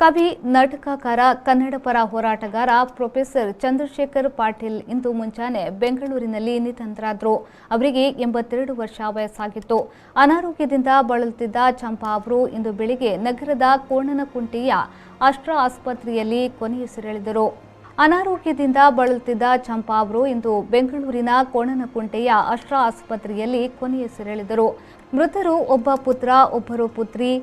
ಕವಿ, ನಾಟಕಕಾರ, ಕನ್ನಡ ಪರ ಹೋರಾಟಗಾರ ಪ್ರೊಫೆಸರ್ ಚಂದ್ರಶೇಖರ್ ಪಾಟೀಲ್ ಇಂದು ಮುಂಜಾನೆ ಬೆಂಗಳೂರಿನಲ್ಲಿ ನಿಧನರಾದರು. ಅವರಿಗೆ 82 ವರ್ಷ ವಯಸ್ಸಾಗಿತ್ತು. ಅನಾರೋಗ್ಯದಿಂದ ಬಳಲುತ್ತಿದ್ದ ಚಂಪಾ ಅವರು ಇಂದು ಬೆಳಿಗ್ಗೆ ನಗರದ ಕೋಣನಕುಂಟೆಯ ಅಸ್ಟ್ರಾ ಆಸ್ಪತ್ರೆಯಲ್ಲಿ ಕೊನೆಯುಸಿರೆಳೆದರು. ಅನಾರೋಗ್ಯದಿಂದ ಬಳಲುತ್ತಿದ್ದ ಚಂಪಾ ಅವರು ಇಂದು ಬೆಂಗಳೂರಿನ ಕೋಣನಕುಂಟೆಯ ಅಸ್ಟ್ರಾ ಆಸ್ಪತ್ರೆಯಲ್ಲಿ ಕೊನೆಯುಸಿರೆಳೆದರು. ಮೃತರು ಒಬ್ಬ ಪುತ್ರ, ಒಬ್ಬರು ಪುತ್ರಿ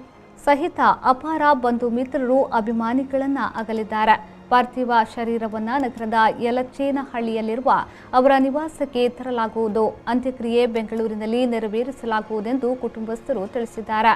ಸಹಿತ ಅಪಾರ ಬಂಧು ಮಿತ್ರರು, ಅಭಿಮಾನಿಗಳನ್ನ ಅಗಲಿದ್ದಾರೆ. ಪಾರ್ಥಿವ ಶರೀರವನ್ನ ನಗರದ ಯಲಚೇನಹಳ್ಳಿಯಲ್ಲಿರುವ ಅವರ ನಿವಾಸಕ್ಕೆ ತರಲಾಗುವುದು. ಅಂತ್ಯಕ್ರಿಯೆ ಬೆಂಗಳೂರಿನಲ್ಲಿ ನೆರವೇರಿಸಲಾಗುವುದೆಂದು ಕುಟುಂಬಸ್ಥರು ತಿಳಿಸಿದ್ದಾರೆ.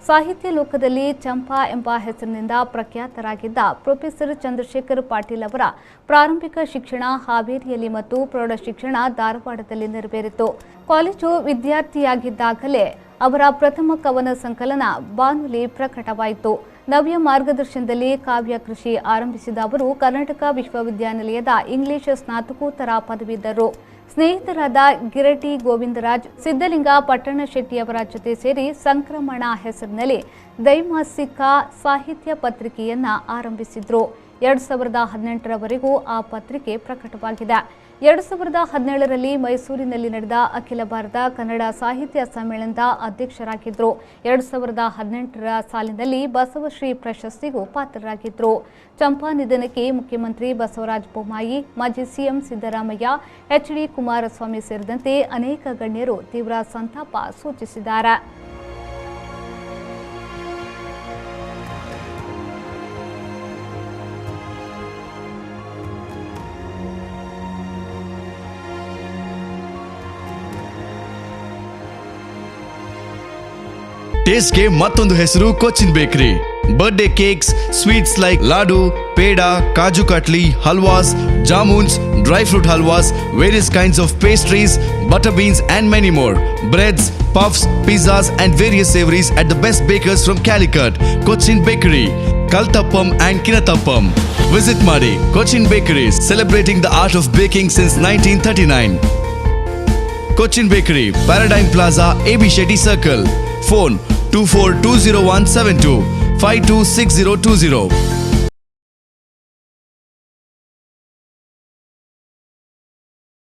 ಸಾಹಿತ್ಯ ಲೋಕದಲ್ಲಿ ಚಂಪಾ ಎಂಬ ಹೆಸರಿನಿಂದ ಪ್ರಖ್ಯಾತರಾಗಿದ್ದ ಪ್ರೊಫೆಸರ್ ಚಂದ್ರಶೇಖರ್ ಪಾಟೀಲ್ ಅವರ ಪ್ರಾರಂಭಿಕ ಶಿಕ್ಷಣ ಹಾವೇರಿಯಲ್ಲಿ ಮತ್ತು ಪ್ರೌಢ ಶಿಕ್ಷಣ ಧಾರವಾಡದಲ್ಲಿ ನೆರವೇರಿತು. ಕಾಲೇಜು ವಿದ್ಯಾರ್ಥಿಯಾಗಿದ್ದಾಗಲೇ ಅವರ ಪ್ರಥಮ ಕವನ ಸಂಕಲನ ಬಾನುಲಿ ಪ್ರಕಟವಾಯಿತು. ನವ್ಯ ಮಾರ್ಗದರ್ಶನದಲ್ಲಿ ಕಾವ್ಯ ಕೃಷಿ ಆರಂಭಿಸಿದ ಅವರು ಕರ್ನಾಟಕ ವಿಶ್ವವಿದ್ಯಾನಿಲಯದ ಇಂಗ್ಲಿಷ್ ಸ್ನಾತಕೋತ್ತರ ಪದವೀಧರರು. ಸ್ನೇಹಿತರಾದ ಗಿರಟಿ ಗೋವಿಂದರಾಜ್, ಸಿದ್ದಲಿಂಗ ಪಟ್ಟಣಶೆಟ್ಟಿಯವರ ಜೊತೆ ಸೇರಿ ಸಂಕ್ರಮಣ ಹೆಸರಿನಲ್ಲಿ ದೈಮಾಸಿಕ ಸಾಹಿತ್ಯ ಪತ್ರಿಕೆಯನ್ನ ಆರಂಭಿಸಿದ್ರು. 2018ರವರೆಗೂ ಆ ಪತ್ರಿಕೆ ಪ್ರಕಟವಾಗಿದೆ. 2017ರಲ್ಲಿ ಮೈಸೂರಿನಲ್ಲಿ ನಡೆದ ಅಖಿಲ ಭಾರತ ಕನ್ನಡ ಸಾಹಿತ್ಯ ಸಮ್ಮೇಳನದ ಅಧ್ಯಕ್ಷರಾಗಿದ್ದರು. 2018ರ ಸಾಲಿನಲ್ಲಿ ಬಸವಶ್ರೀ ಪ್ರಶಸ್ತಿಗೂ ಪಾತ್ರರಾಗಿದ್ದರು. ಚಂಪಾ ನಿಧನಕ್ಕೆ ಮುಖ್ಯಮಂತ್ರಿ ಬಸವರಾಜ ಬೊಮ್ಮಾಯಿ, ಮಾಜಿ ಸಿಎಂ ಸಿದ್ದರಾಮಯ್ಯ, ಎಚ್.ಡಿ. ಕುಮಾರಸ್ವಾಮಿ ಸೇರಿದಂತೆ ಅನೇಕ ಗಣ್ಯರು ತೀವ್ರ ಸಂತಾಪ ಸೂಚಿಸಿದ್ದಾರೆ. ಟೇಸ್ಟ್ ಗೆ ಮತ್ತೊಂದು ಹೆಸರು Cochin bakery. Birthday cakes, sweets like laddu, peda, kaju katli, ಹಲ್ವಾಸ್, jamuns, dry fruit halwas, various kinds of pastries, butter beans and many more. Breads, puffs, pizzas and various savories at the best bakers from Calicut. Cochin Bakery, Kaltappam and Kinatappam. Visit Madi, Cochin Bakeries, celebrating the art of baking since 1939. Cochin Bakery, Paradigm Plaza, AB Shetty Circle. Phone 24201725262020.